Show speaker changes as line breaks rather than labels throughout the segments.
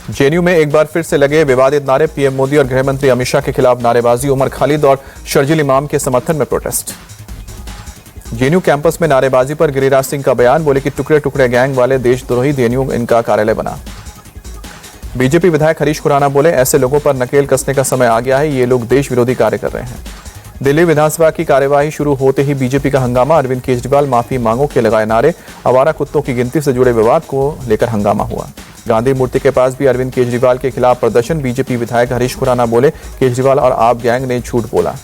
JNU में एक बार फिर से लगे विवादित नारे। पीएम मोदी और गृह मंत्री अमित शाह के खिलाफ नारेबाजी। उमर खालिद और शर्जील इमाम के समर्थन में प्रोटेस्ट। जेएनयू कैंपस में नारेबाजी पर गिरिराज सिंह का बयान। बोले कि टुकड़े टुकड़े गैंग वाले देशद्रोही जेएनयू इनका कार्यालय बना। बीजेपी विधायक हरीश खुराना बोले, ऐसे लोगों पर नकेल कसने का समय आ गया है। ये लोग देश विरोधी कार्य कर रहे हैं। दिल्ली विधानसभा की कार्यवाही शुरू होते ही बीजेपी का हंगामा। अरविंद केजरीवाल माफी मांगों के लगाए नारे। आवारा कुत्तों की गिनती से जुड़े विवाद को लेकर हंगामा हुआ। गांधी मूर्ति के पास भी अरविंद केजरीवाल के खिलाफ प्रदर्शन। बीजेपी विधायक हरीश खुराना बोले, केजरीवाल और आप गैंग ने झूठ बोला।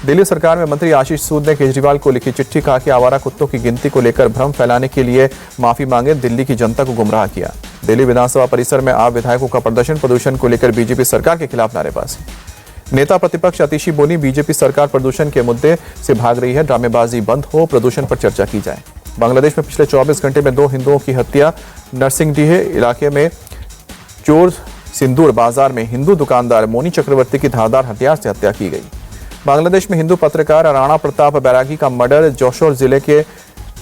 दिल्ली सरकार में मंत्री आशीष सूद ने केजरीवाल को लिखी चिट्ठी। कहा कि आवारा कुत्तों की गिनती को लेकर भ्रम फैलाने के लिए माफी मांगे। दिल्ली की जनता को गुमराह किया। दिल्ली विधानसभा परिसर में आप विधायकों का प्रदर्शन को लेकर बीजेपी सरकार के खिलाफ नारेबाजी। नेता प्रतिपक्ष आतिशी बोली, बीजेपी सरकार प्रदूषण के मुद्दे से भाग रही है। ड्रामेबाजी बंद हो, प्रदूषण पर चर्चा की जाए। बांग्लादेश में पिछले 24 घंटे में 2 हिंदुओं की हत्या। नरसिंहडीह इलाके में चोर सिंदूर बाजार में हिंदू दुकानदार मोनी चक्रवर्ती की धारदार हथियार से हत्या की गई। बांग्लादेश में हिंदू पत्रकार राणा प्रताप बैरागी का मर्डर। जोशोर जिले के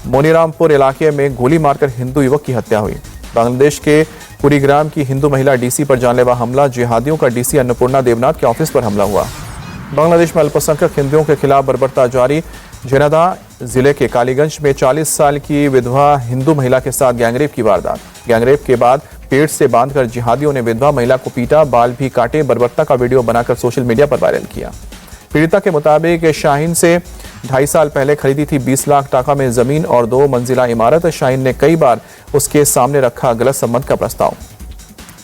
मोनीरामपुर इलाके में गोली मारकर हिंदू युवक की हत्या हुई। बांग्लादेश के कुरीग्राम की हिंदू महिला डीसी पर जानलेवा हमला। जिहादियों का डीसी अन्नपूर्णा देवनाथ के ऑफिस पर हमला हुआ। बांग्लादेश में अल्पसंख्यक हिंदुओं के खिलाफ बर्बरता जारी। झेनादा जिले के कालीगंज में 40 साल की विधवा हिंदू महिला के साथ गैंगरेप की वारदात। गैंगरेप के बाद पेट से बांधकर जिहादियों ने विधवा महिला को पीटा, बाल भी काटे। बर्बरता का वीडियो बनाकर सोशल मीडिया पर वायरल किया। पीड़िता के मुताबिक शाहीन से 2.5 साल पहले खरीदी थी 20 लाख टाका में जमीन और 2 मंजिला इमारत। शाहीन ने कई बार उसके सामने रखा गलत संबंध का प्रस्ताव।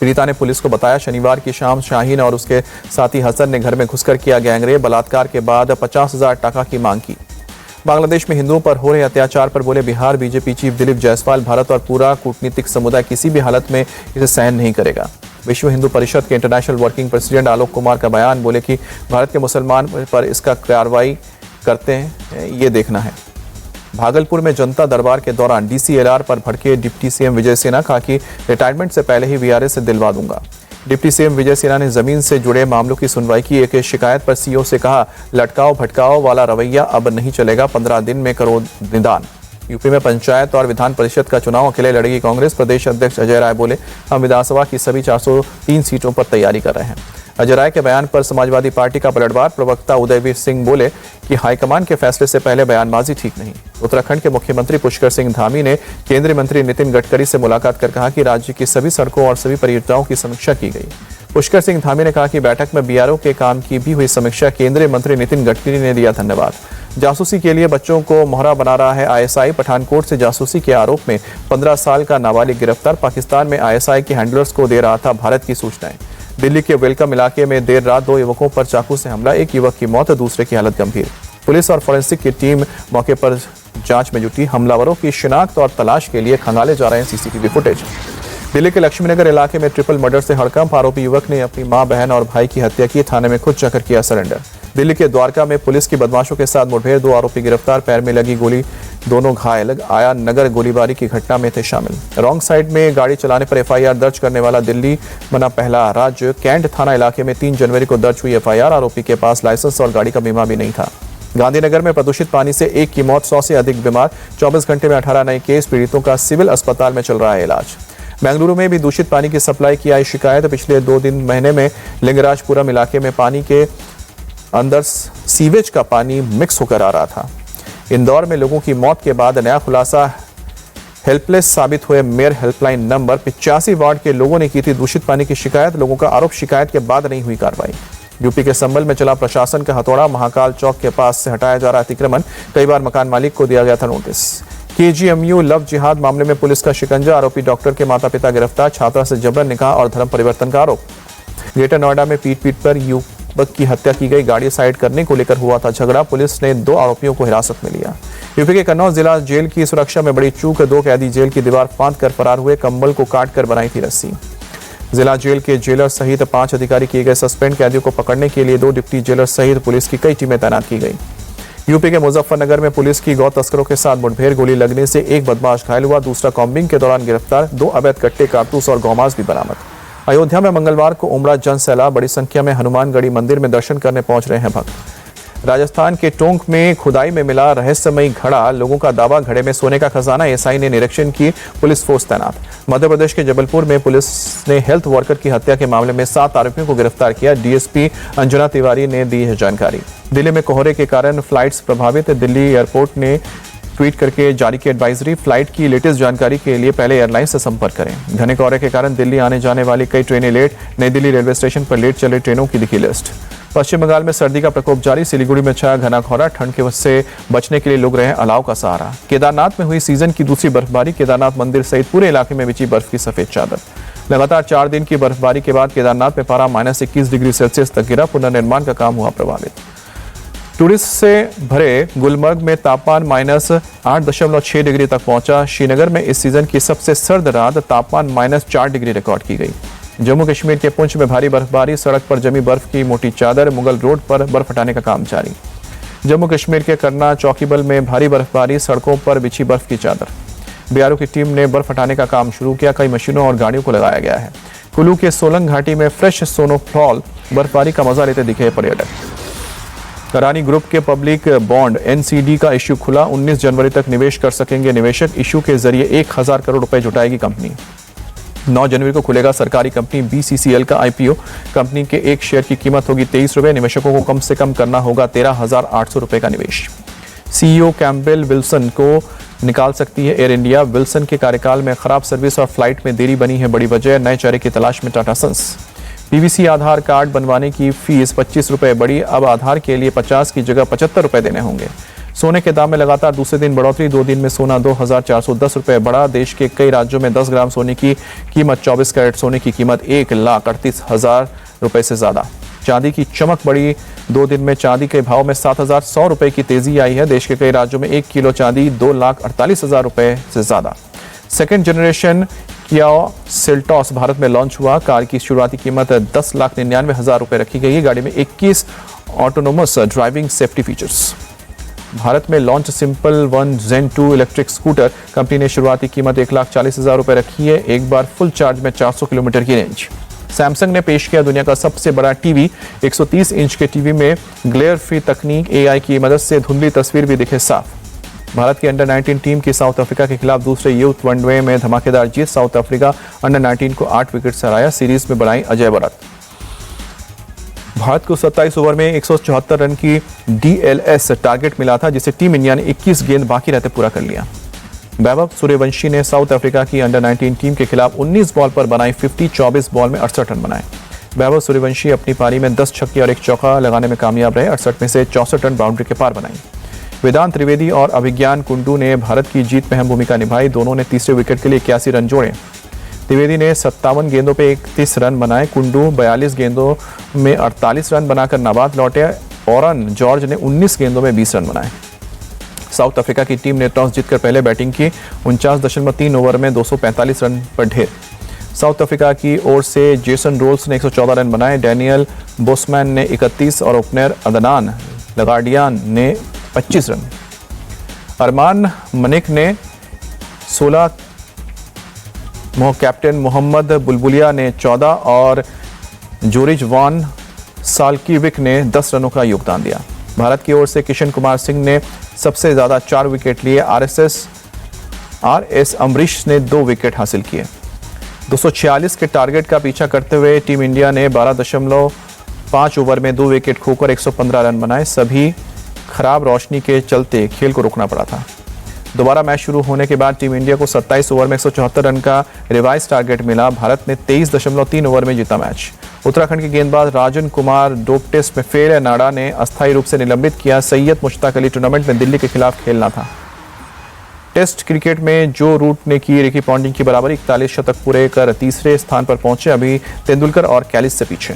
पीड़िता ने पुलिस को बताया, शनिवार की शाम शाहीन और उसके साथी हसन ने घर में घुसकर किया गैंगरेप। बलात्कार के बाद 50,000 टाका की मांग की। बांग्लादेश में हिंदुओं पर हो रहे अत्याचार पर बोले बिहार बीजेपी चीफ दिलीप जायसवाल, भारत और पूरा कूटनीतिक समुदाय किसी भी हालत में इसे सहन नहीं करेगा। विश्व हिंदू परिषद के international working president Alok Kumar का बयान। बोले कि भारत के मुसलमान पर इसका कार्रवाई करते हैं, ये देखना है। भागलपुर में जनता दरबार के दौरान डीसीएलआर पर भड़के डिप्टी सीएम विजय सिन्हा। कहा कि रिटायरमेंट से पहले ही वीआरएस से दिलवा दूंगा। डिप्टी सीएम विजय सिन्हा ने जमीन से जुड़े मामलों की सुनवाई की। एक शिकायत पर सीओ से कहा, लटकाओ भटकाओ वाला रवैया अब नहीं चलेगा। 15 दिन में करो निदान। यूपी में पंचायत और विधान परिषद का चुनाव अकेले लड़ेगी कांग्रेस। प्रदेश अध्यक्ष अजय राय बोले, हम विधानसभा की सभी 403 सीटों पर तैयारी कर रहे हैं। अजय राय के बयान पर समाजवादी पार्टी का पलटवार। प्रवक्ता उदयवीर सिंह बोले कि हाईकमान के फैसले से पहले बयानबाजी ठीक नहीं। उत्तराखंड के मुख्यमंत्री पुष्कर सिंह धामी ने केंद्रीय मंत्री नितिन गडकरी से मुलाकात कर कहा कि राज्य की सभी सड़कों और सभी परियोजनाओं की समीक्षा की गई। पुष्कर सिंह धामी ने कहा कि बैठक में बीआरओ के काम की भी हुई समीक्षा। केंद्रीय मंत्री नितिन गडकरी ने दिया धन्यवाद। जासूसी के लिए बच्चों को मोहरा बना रहा है आईएसआई। पठानकोट से जासूसी के आरोप में 15 साल का नाबालिग गिरफ्तार। पाकिस्तान में आईएसआई के हैंडलर्स को दे रहा था भारत की सूचनाएं। दिल्ली के वेलकम इलाके में देर रात 2 युवकों पर चाकू से हमला। एक युवक की मौत, दूसरे की हालत गंभीर। पुलिस और फोरेंसिक की टीम मौके पर जांच में जुटी। हमलावरों की शिनाख्त और तलाश के लिए खंगाले जा रहे हैं सीसीटीवी फुटेज। दिल्ली के लक्ष्मीनगर इलाके में ट्रिपल मर्डर से हड़कंप। आरोपी युवक ने अपनी मां, बहन और भाई की हत्या की। थाने में खुद जाकर किया सरेंडर। दिल्ली के द्वारका में पुलिस की बदमाशों के साथ मुठभेड़। 2 आरोपी गिरफ्तार। पैर में लगी गोली, दोनों घायल। आया नगर गोलीबारी की घटना में थे शामिल। रॉन्ग साइड में गाड़ी चलाने पर एफआईआर दर्ज करने वाला दिल्ली बना पहला राज्य। कैंट थाना इलाके में 3 जनवरी को दर्ज हुई एफआईआर। आरोपी के पास लाइसेंस और गाड़ी का बीमा भी नहीं था। गांधीनगर में प्रदूषित पानी से एक की मौत, 100 से अधिक बीमार। 24 घंटे में 18 नए केस। पीड़ितों का सिविल अस्पताल में चल रहा है इलाज। बेंगलुरु में भी दूषित पानी की सप्लाई की आई शिकायत। पिछले 2 महीने में लिंगराजपुरम इलाके में पानी के अंदर सीवेज का पानी मिक्स होकर आ रहा था। इंदौर में लोगों की मौत के बाद नया खुलासा। हेल्पलेस साबित हुए मेयर हेल्पलाइन नंबर। 85 वार्ड के लोगों ने की थी दूषित पानी की शिकायत। लोगों का आरोप, शिकायत के बाद नहीं हुई कार्रवाई। यूपी के संभल में चला प्रशासन का हथौड़ा। महाकाल चौक के पास से हटाया जा रहा अतिक्रमण। कई बार मकान मालिक को दिया गया था नोटिस। केजीएमयू लव जिहाद मामले में पुलिस का शिकंजा। आरोपी डॉक्टर के माता पिता गिरफ्तार। छात्रा से जबरन निकाह और धर्म परिवर्तन का आरोप। ग्रेटर नोएडा में पीट पर युवक की हत्या की गई। गाड़ी साइड करने को लेकर हुआ था झगड़ा। पुलिस ने 2 आरोपियों को हिरासत में लिया। यूपी के कन्नौज जिला जेल की सुरक्षा में बड़ी चूक। 2 कैदी जेल की दीवार फांद कर फरार हुए। कंबल को काट कर बनाई थी रस्सी। जिला जेल के जेलर सहित 5 अधिकारी किए गए सस्पेंड। कैदियों को पकड़ने के लिए 2 डिप्टी जेलर सहित पुलिस की कई टीमें तैनात की गई। यूपी के मुजफ्फरनगर में पुलिस की गौ तस्करों के साथ मुठभेड़। गोली लगने से एक बदमाश घायल हुआ, दूसरा कॉम्बिंग के दौरान गिरफ्तार। 2 अवैध कट्टे, कारतूस और गौमांस भी बरामद। अयोध्या में मंगलवार को उमड़ा जन सैलाब। बड़ी संख्या में हनुमानगढ़ी मंदिर में दर्शन करने पहुंच रहे हैं भक्त। राजस्थान के टोंक में खुदाई में मिला रहस्यमयी घड़ा, लोगों का दावा घड़े में सोने का खजाना। एसआई ने निरीक्षण की, पुलिस फोर्स तैनात। मध्य प्रदेश के जबलपुर में पुलिस ने हेल्थ वर्कर की हत्या के मामले में 7 आरोपियों को गिरफ्तार किया। डीएसपी अंजना तिवारी ने दी है जानकारी। दिल्ली में कोहरे के कारण फ्लाइट्स प्रभावित, दिल्ली एयरपोर्ट ने ट्वीट करके जारी की एडवाइजरी। फ्लाइट की लेटेस्ट जानकारी के लिए पहले एयरलाइन से संपर्क करें। घने कोहरे के कारण दिल्ली आने जाने वाली कई ट्रेनें लेट, नई दिल्ली रेलवे स्टेशन पर लेट चले ट्रेनों की दिखी लिस्ट। पश्चिम बंगाल में सर्दी का प्रकोप जारी, सिलीगुड़ी में छाया घना कोहरा, ठंड के वजह से बचने के लिए लोग रहे अलाव का सहारा। केदारनाथ में हुई सीजन की दूसरी बर्फबारी, केदारनाथ मंदिर सहित पूरे इलाके में बिछी बर्फ की सफेद चादर। लगातार 4 दिन की बर्फबारी के बाद केदारनाथ में पारा -21 डिग्री सेल्सियस तक गिरा, पुनर्निर्माण का काम हुआ प्रभावित। टूरिस्ट से भरे गुलमर्ग में तापमान -8.6 डिग्री तक पहुंचा। श्रीनगर में इस सीजन की सबसे सर्द रात तापमान -4 डिग्री रिकॉर्ड की गई। जम्मू कश्मीर के पुंछ में भारी बर्फबारी, सड़क पर जमी बर्फ की मोटी चादर, मुगल रोड पर बर्फ हटाने का काम जारी। जम्मू कश्मीर के करना चौकीबल में भारी बर्फबारी, सड़कों पर बिछी बर्फ की चादर। बीआरओ की टीम ने बर्फ हटाने का काम शुरू किया, कई मशीनों और गाड़ियों को लगाया गया है। कुल्लू के सोलंग घाटी में फ्रेश स्नोफॉल, बर्फबारी का मजा लेते दिखे पर्यटक। करानी ग्रुप के पब्लिक बॉन्ड एनसीडी का इश्यू खुला, 19 जनवरी तक निवेश कर सकेंगे निवेशक। इश्यू के जरिए 1000 करोड़ रुपए जुटाएगी कंपनी। 9 जनवरी को खुलेगा सरकारी कंपनी बीसीसीएल का आईपीओ। कंपनी के एक शेयर की कीमत होगी 23 रुपए। निवेशकों को कम से कम करना होगा 13,800 रुपए का निवेश। सीईओ कैम्पबेल विल्सन को निकाल सकती है एयर इंडिया। विल्सन के कार्यकाल में खराब सर्विस और फ्लाइट में देरी बनी है बड़ी वजह। नए चेहरे की तलाश में टाटा सन्स। पीवीसी आधार कार्ड बनवाने की फीस 25 रुपए बढ़ी, अब आधार के लिए 50 की जगह 75 रुपए देने होंगे। सोने के दाम में लगातार दूसरे दिन बढ़ोतरी, 2 दिन में सोना 2,410 रुपए बढ़ा। देश के कई राज्यों में 10 ग्राम सोने की कीमत, 24 कैरेट सोने की कीमत 1,38,000 रुपए से ज्यादा। चांदी की चमक बढ़ी, 2 दिन में चांदी के भाव में 7,100 रुपए की तेजी आई है। देश के कई राज्यों में 1 किलो चांदी 2,48,000 रुपए से ज्यादा। Second generation Kia Seltos Bharat में लॉन्च हुआ। कार की शुरुआती कीमत 10,99,000 रुपए रखी गई है। गाड़ी में 21 autonomous driving safety features. Bharat में लॉन्च सिंपल वन जेन 2 इलेक्ट्रिक स्कूटर। कंपनी ने शुरुआती कीमत 1,40,000 रुपए रखी है। एक बार फुल चार्ज में 400 किलोमीटर की रेंज। सैमसंग ने पेश किया दुनिया का सबसे बड़ा टीवी। 130 इंच के टीवी में ग्लेयर फ्री तकनीक, एआई की मदद से धुंधली तस्वीर भी दिखे साफ। भारत की अंडर 19 टीम की साउथ अफ्रीका के खिलाफ दूसरे यूथ वनडे में धमाकेदार जीत। साउथ अफ्रीका अंडर 19 को 8 विकेट से हराया। सीरीज में बनाई अजय भरत। भारत को 27 ओवर में 174 रन की डीएलएस टारगेट मिला था, जिसे टीम इंडिया ने 21 गेंद बाकी रहते पूरा कर लिया। वैभव सूर्यवंशी ने साउथ अफ्रीका की अंडर 19 टीम के खिलाफ 19 बॉल पर बनाई 50, 24 बॉल में 68 रन बनाए। वैभव सूर्यवंशी अपनी पारी में 10 छक्के और 1 चौका लगाने में कामयाब रहे। 68 में से 64 रन बाउंड्री के पार बनाई। वेदांत त्रिवेदी और अभिज्ञान कुंडू ने भारत की जीत में अहम भूमिका निभाई। दोनों ने तीसरे विकेट के लिए 81 रन जोड़े। त्रिवेदी ने 57 गेंदों पे 31 रन बनाए। कुंडू 42 गेंदों में 48 रन बनाकर नाबाद लौटे। ऑरन जॉर्ज ने 19 गेंदों में 20 रन बनाए। साउथ अफ्रीका की टीम ने टॉस जीतकर पहले बैटिंग की। 49.3 ओवर में 245 रन पर ढेर। साउथ अफ्रीका की ओर से जेसन रोल्स ने 114 रन बनाए। डैनियल बोसमैन ने 31 और ओपनर अदनान लगार्डियान ने 25 रन। अरमान मलिक ने 16, कैप्टन मोहम्मद बुलबुलिया ने 14 और जोरिज वान साल्कीविक ने 10 रनों का योगदान दिया। भारत की ओर से किशन कुमार सिंह ने सबसे ज्यादा 4 विकेट लिए। आरएस अमरीश ने 2 विकेट हासिल किए। 246 के टारगेट का पीछा करते हुए टीम इंडिया ने 12.5 ओवर में 2 विकेट खोकर 115 रन बनाए। सभी खराब रोशनी के चलते खेल को रोकना पड़ा था। दोबारा मैच शुरू होने के बाद टीम इंडिया को 27 ओवर में 174 रन का रिवाइज टारगेट मिला। भारत ने 23.3 ओवर में जीता मैच। उत्तराखंड के गेंदबाज राजन कुमार डोप टेस्ट में फेल है। नाडा ने अस्थायी रूप से निलंबित किया। सैयद मुश्ताक अली टूर्नामेंट में दिल्ली के खिलाफ खेलना था। टेस्ट क्रिकेट में जो रूट ने की रिकी पॉन्टिंग की बराबरी, 41 शतक पूरे कर तीसरे स्थान पर पहुंचे। अभी तेंदुलकर और कैलिस से पीछे।